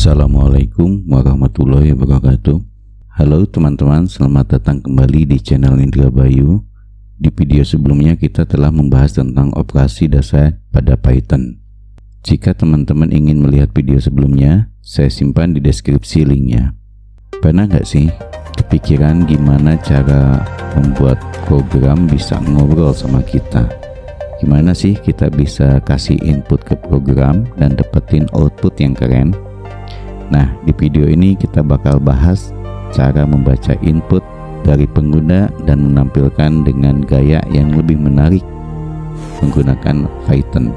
Assalamualaikum warahmatullahi wabarakatuh. Halo teman-teman, selamat datang kembali di channel Indra Bayu. Di video sebelumnya kita telah membahas tentang operasi dasar pada Python. Jika teman-teman ingin melihat video sebelumnya, saya simpan di deskripsi linknya. Pernah nggak sih kepikiran gimana cara membuat program bisa ngobrol sama kita? Gimana sih kita bisa kasih input ke program dan dapetin output yang keren? Nah, di video ini kita bakal bahas cara membaca input dari pengguna dan menampilkan dengan gaya yang lebih menarik menggunakan Python.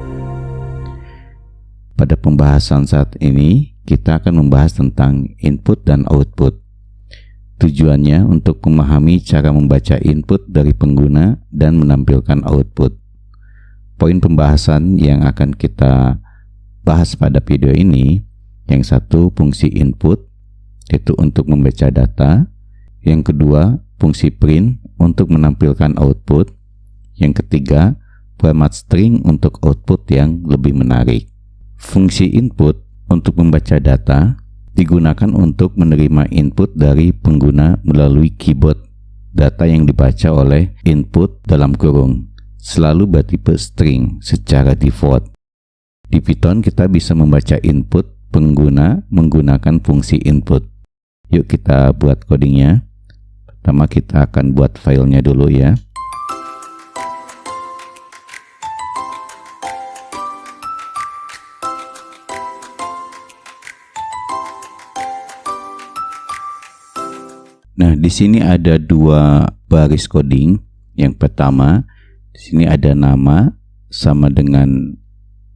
Pada pembahasan saat ini, kita akan membahas tentang input dan output. Tujuannya untuk memahami cara membaca input dari pengguna dan menampilkan output. Poin pembahasan yang akan kita bahas pada video ini, yang satu fungsi input, yaitu untuk membaca data. Yang kedua, fungsi print untuk menampilkan output. Yang ketiga, format string untuk output yang lebih menarik. Fungsi input untuk membaca data digunakan untuk menerima input dari pengguna melalui keyboard. Data yang dibaca oleh input dalam kurung selalu bertipe string secara default. Di Python kita bisa membaca input pengguna menggunakan fungsi input. Yuk kita buat codingnya. Pertama kita akan buat filenya dulu ya. Nah, di sini ada dua baris coding. Yang pertama, di sini ada nama sama dengan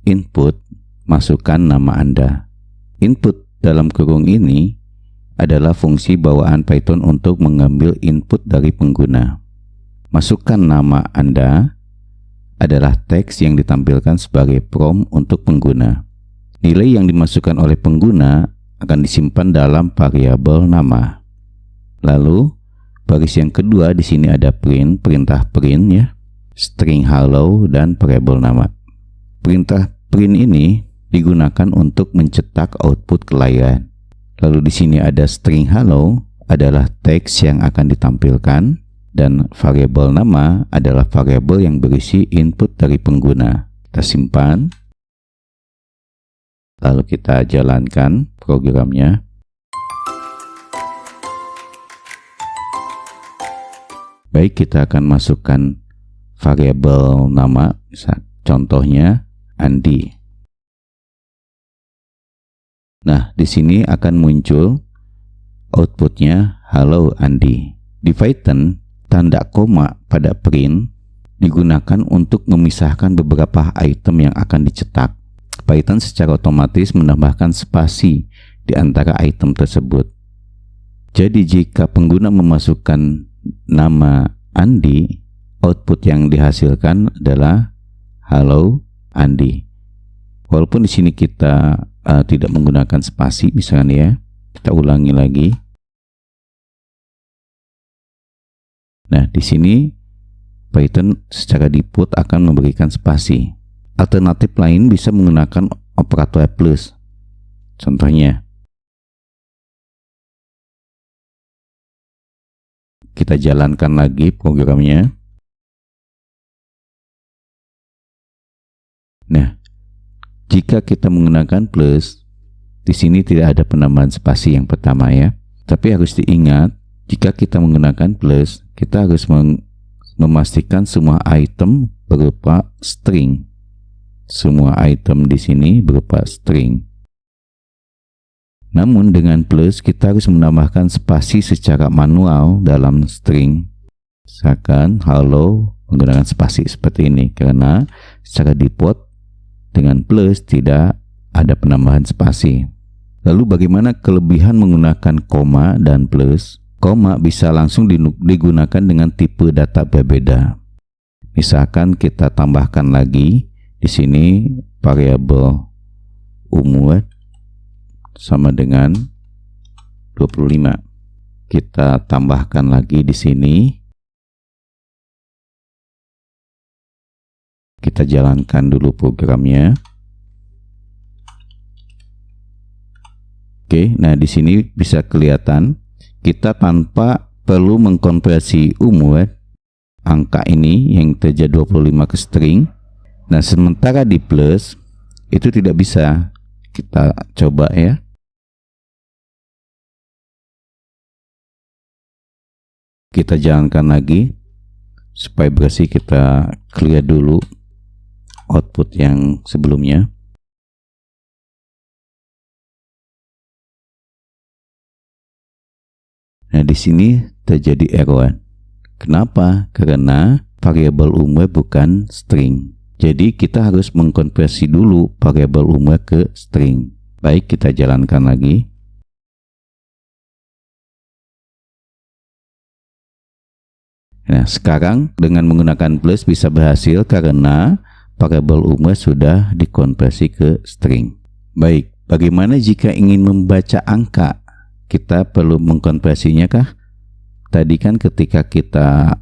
input, masukkan nama Anda. Input dalam kurung ini adalah fungsi bawaan Python untuk mengambil input dari pengguna. Masukkan nama Anda adalah teks yang ditampilkan sebagai prompt untuk pengguna. Nilai yang dimasukkan oleh pengguna akan disimpan dalam variabel nama. Lalu baris yang kedua di sini ada print, perintah print ya, string hello dan variabel nama. Perintah print ini digunakan untuk mencetak output ke layar. Lalu di sini ada string hello adalah teks yang akan ditampilkan dan variabel nama adalah variabel yang berisi input dari pengguna. Kita simpan. Lalu kita jalankan programnya. Baik, kita akan masukkan variabel nama, contohnya Andi. Nah, di sini akan muncul outputnya Hello Andi. Di Python, tanda koma pada print digunakan untuk memisahkan beberapa item yang akan dicetak. Python secara otomatis menambahkan spasi di antara item tersebut. Jadi jika pengguna memasukkan nama Andi, output yang dihasilkan adalah Hello Andi. Walaupun di sini kita tidak menggunakan spasi, misalnya ya, kita ulangi lagi. Nah, di sini Python secara default akan memberikan spasi. Alternatif lain bisa menggunakan operator plus. Contohnya, kita jalankan lagi programnya. Nah, jika kita menggunakan plus, di sini tidak ada penambahan spasi yang pertama ya. Tapi harus diingat, jika kita menggunakan plus, kita harus memastikan semua item berupa string. Semua item di sini berupa string. Namun dengan plus, kita harus menambahkan spasi secara manual dalam string. Misalkan hello menggunakan spasi seperti ini, karena secara default dengan plus tidak ada penambahan spasi. Lalu bagaimana kelebihan menggunakan koma dan plus? Koma bisa langsung digunakan dengan tipe data berbeda. Misalkan kita tambahkan lagi di sini variabel umur sama dengan 25. Kita tambahkan lagi di sini. Kita jalankan dulu programnya. Oke, nah di sini bisa kelihatan kita tanpa perlu mengkonversi umur angka ini yang integer 25 ke string. Nah, sementara di plus itu tidak bisa. Kita coba ya. Kita jalankan lagi supaya bersih, kita clear dulu output yang sebelumnya. Nah, di sini terjadi error. Kenapa? Karena variabel umur bukan string. Jadi kita harus mengkonversi dulu variabel umur ke string. Baik, kita jalankan lagi. Nah, sekarang dengan menggunakan plus bisa berhasil karena variabel umur sudah dikonversi ke string. Baik, bagaimana jika ingin membaca angka? Kita perlu mengkonversinya kah? Tadi kan ketika kita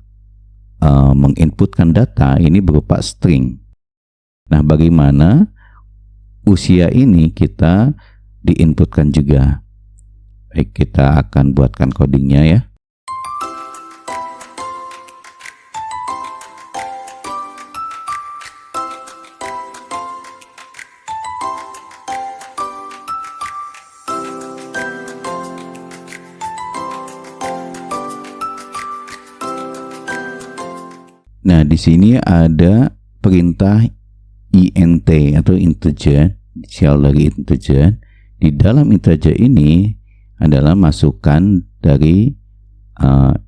menginputkan data ini berupa string. Nah, bagaimana usia ini kita diinputkan juga? Baik, kita akan buatkan codingnya ya. Nah, di sini ada perintah int atau integer, inisial dari integer. Di dalam integer ini adalah masukan dari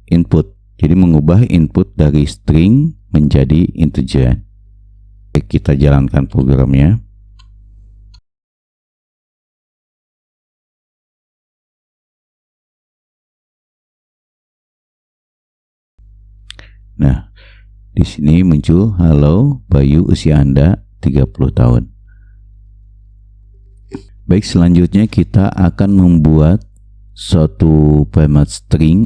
input. Jadi mengubah input dari string menjadi integer. Kita jalankan programnya. Nah, di sini muncul, halo Bayu, usia Anda 30 tahun. Baik, selanjutnya kita akan membuat suatu format string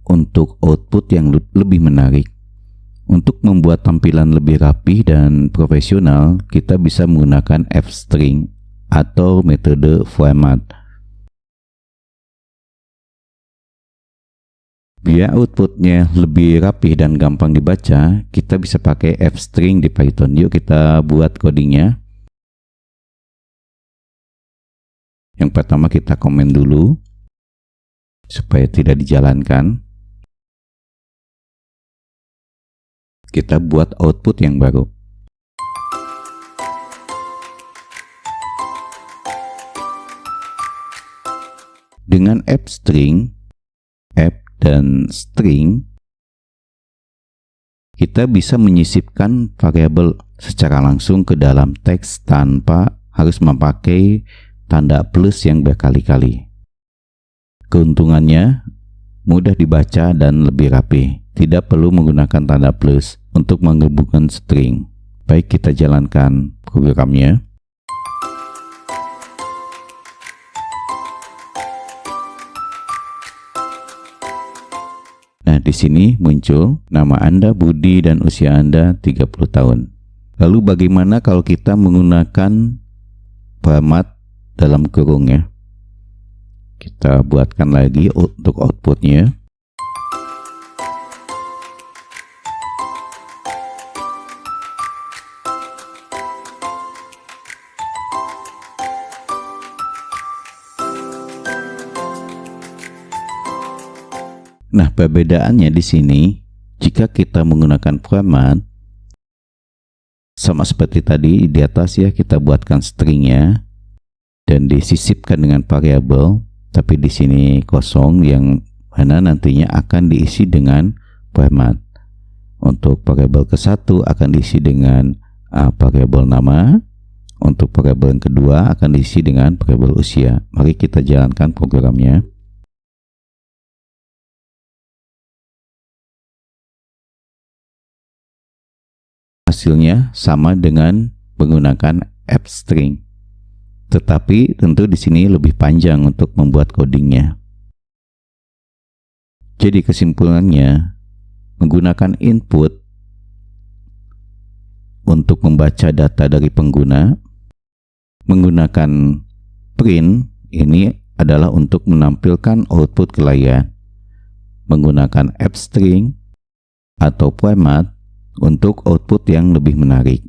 untuk output yang lebih menarik. Untuk membuat tampilan lebih rapi dan profesional, kita bisa menggunakan fstring atau metode format. Biar outputnya lebih rapi dan gampang dibaca, kita bisa pakai fstring di Python. Yuk kita buat codingnya. Yang pertama kita komen dulu supaya tidak dijalankan. Kita buat output yang baru. Dengan fstring, f dan string, kita bisa menyisipkan variabel secara langsung ke dalam teks tanpa harus memakai tanda plus yang berkali-kali. Keuntungannya mudah dibaca dan lebih rapi. Tidak perlu menggunakan tanda plus untuk menggabungkan string. Baik, kita jalankan programnya. Nah, di sini muncul nama Anda Budi dan usia Anda 30 tahun. Lalu bagaimana kalau kita menggunakan format dalam kurung ya? Kita buatkan lagi untuk outputnya. Nah, perbedaannya di sini, jika kita menggunakan format, sama seperti tadi di atas ya, kita buatkan stringnya dan disisipkan dengan variabel, tapi di sini kosong yang mana nantinya akan diisi dengan format. Untuk variabel ke-1 akan diisi dengan variabel nama, untuk variabel yang kedua akan diisi dengan variabel usia. Mari kita jalankan programnya. Hasilnya sama dengan menggunakan fstring, tetapi tentu di sini lebih panjang untuk membuat codingnya. Jadi kesimpulannya, menggunakan input untuk membaca data dari pengguna, menggunakan print ini adalah untuk menampilkan output klien menggunakan AppString atau Poemat untuk output yang lebih menarik.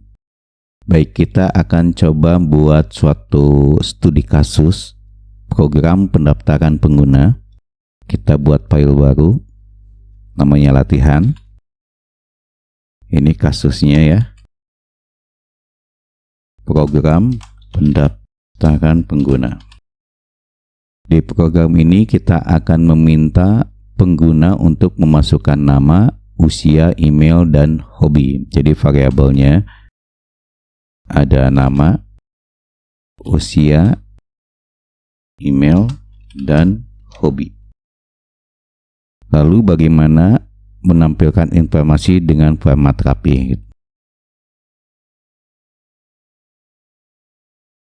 Baik, kita akan coba buat suatu studi kasus program pendaftaran pengguna. Kita buat file baru, namanya latihan. Ini kasusnya ya, program pendaftaran pengguna. Di program ini kita akan meminta pengguna untuk memasukkan nama, usia, email, dan hobi. Jadi variabelnya ada nama, usia, email, dan hobi. Lalu bagaimana menampilkan informasi dengan format rapi?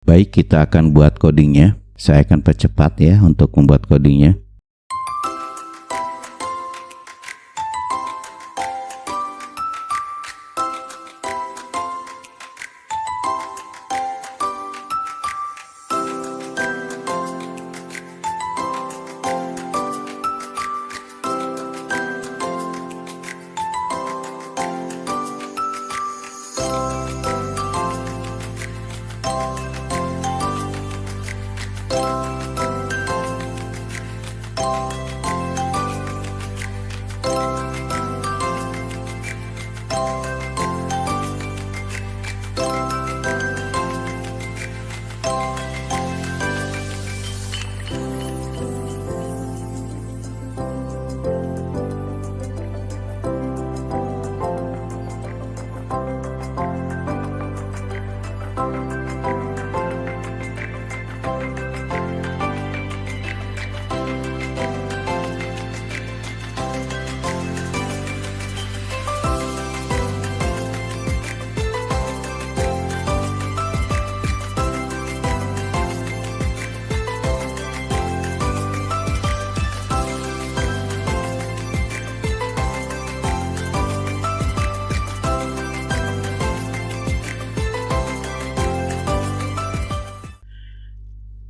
Baik, kita akan buat codingnya. Saya akan percepat ya untuk membuat codingnya.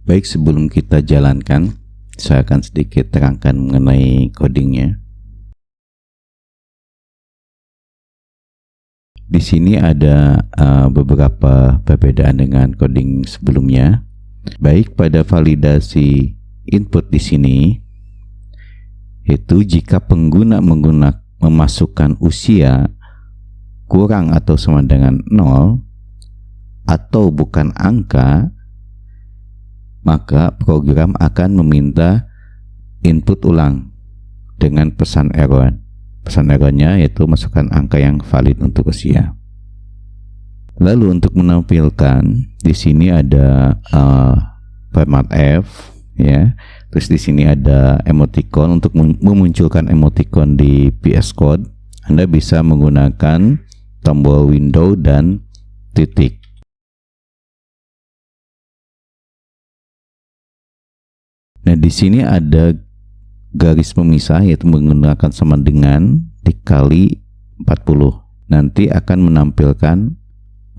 Baik, sebelum kita jalankan, saya akan sedikit terangkan mengenai codingnya. Di sini ada beberapa perbedaan dengan coding sebelumnya. Baik, pada validasi input di sini, itu jika pengguna memasukkan usia kurang atau sama dengan 0 atau bukan angka, maka program akan meminta input ulang dengan pesan error. Pesan errornya yaitu masukkan angka yang valid untuk usia. Lalu untuk menampilkan di sini ada format F ya. Terus di sini ada emoticon. Untuk memunculkan emoticon di VS Code, Anda bisa menggunakan tombol window dan titik. Nah, di sini ada garis pemisah yaitu menggunakan sama dengan dikali 40. Nanti akan menampilkan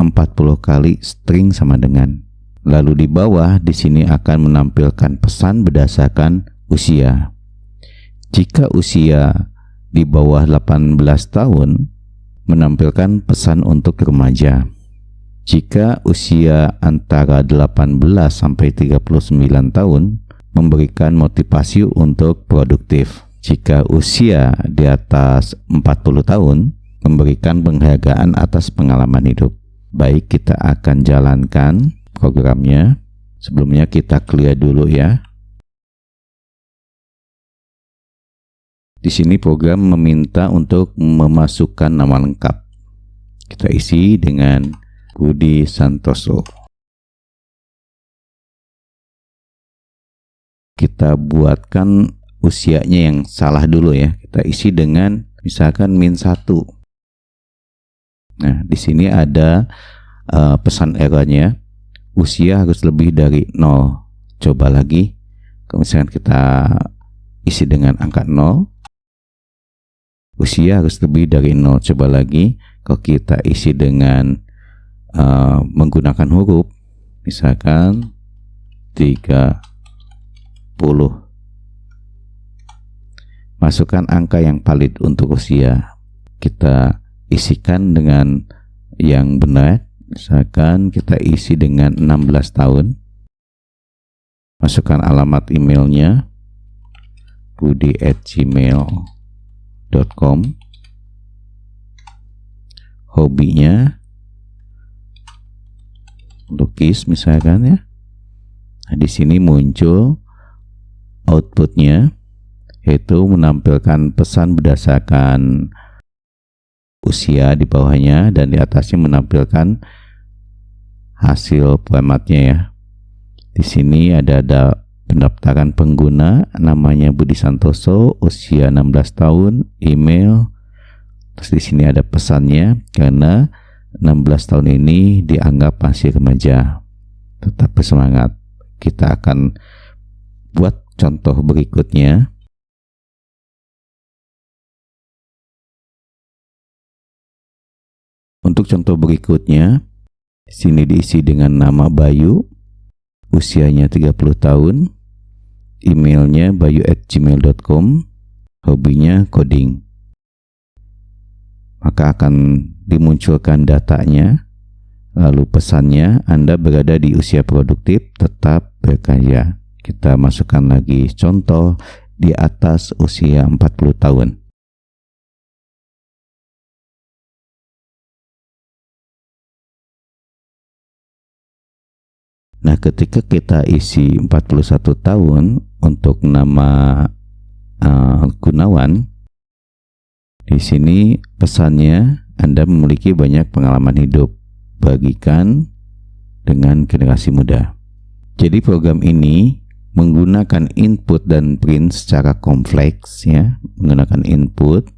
40 kali string sama dengan. Lalu di bawah di sini akan menampilkan pesan berdasarkan usia. Jika usia di bawah 18 tahun, menampilkan pesan untuk remaja. Jika usia antara 18 sampai 39 tahun, memberikan motivasi untuk produktif. Jika usia di atas 40 tahun, memberikan penghargaan atas pengalaman hidup. Baik, kita akan jalankan programnya. Sebelumnya kita clear dulu ya. Di sini program meminta untuk memasukkan nama lengkap. Kita isi dengan Budi Santoso. Kita buatkan usianya yang salah dulu ya. Kita isi dengan misalkan -1. Nah, di sini ada pesan errornya. Usia harus lebih dari 0. Coba lagi. Kalau misalkan kita isi dengan angka 0. Usia harus lebih dari 0. Coba lagi. Kalau kita isi dengan menggunakan huruf, misalkan 3 Masukkan angka yang valid untuk usia. Kita isikan dengan yang benar. Misalkan kita isi dengan 16 tahun. Masukkan alamat emailnya budi@gmail.com. Hobinya lukis misalkan ya. Nah, di sini muncul outputnya, yaitu menampilkan pesan berdasarkan usia di bawahnya, dan di atasnya menampilkan hasil formatnya ya. Di sini ada pendaftaran pengguna, namanya Budi Santoso, usia 16 tahun, email. Terus di sini ada pesannya, karena 16 tahun ini dianggap masih remaja. Tetap bersemangat. Kita akan buat contoh berikutnya. Untuk contoh berikutnya, sini diisi dengan nama Bayu, usianya 30 tahun, emailnya bayu@gmail.com, hobinya coding. Maka akan dimunculkan datanya, lalu pesannya, Anda berada di usia produktif, tetap berkarya. Kita masukkan lagi contoh di atas usia 40 tahun. Nah, ketika kita isi 41 tahun untuk nama Gunawan, di sini pesannya, Anda memiliki banyak pengalaman hidup, bagikan dengan generasi muda. Jadi program ini menggunakan input dan print secara kompleks ya, menggunakan input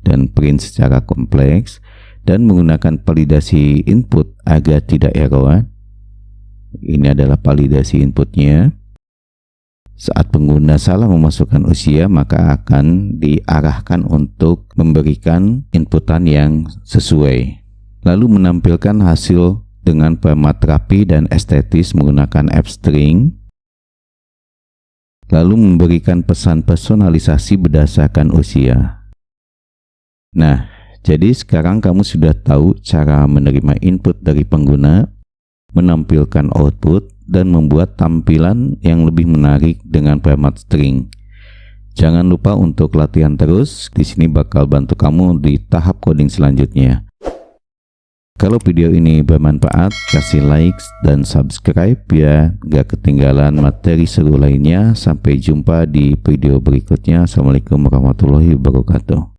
dan print secara kompleks, dan menggunakan validasi input agar tidak error. Ini adalah validasi inputnya. Saat pengguna salah memasukkan usia, maka akan diarahkan untuk memberikan inputan yang sesuai, lalu menampilkan hasil dengan format rapi dan estetis menggunakan F-string, lalu memberikan pesan personalisasi berdasarkan usia. Nah, jadi sekarang kamu sudah tahu cara menerima input dari pengguna, menampilkan output, dan membuat tampilan yang lebih menarik dengan format string. Jangan lupa untuk latihan terus, di sini bakal bantu kamu di tahap coding selanjutnya. Kalau video ini bermanfaat, kasih like dan subscribe ya, gak ketinggalan materi seru lainnya. Sampai jumpa di video berikutnya. Assalamualaikum warahmatullahi wabarakatuh.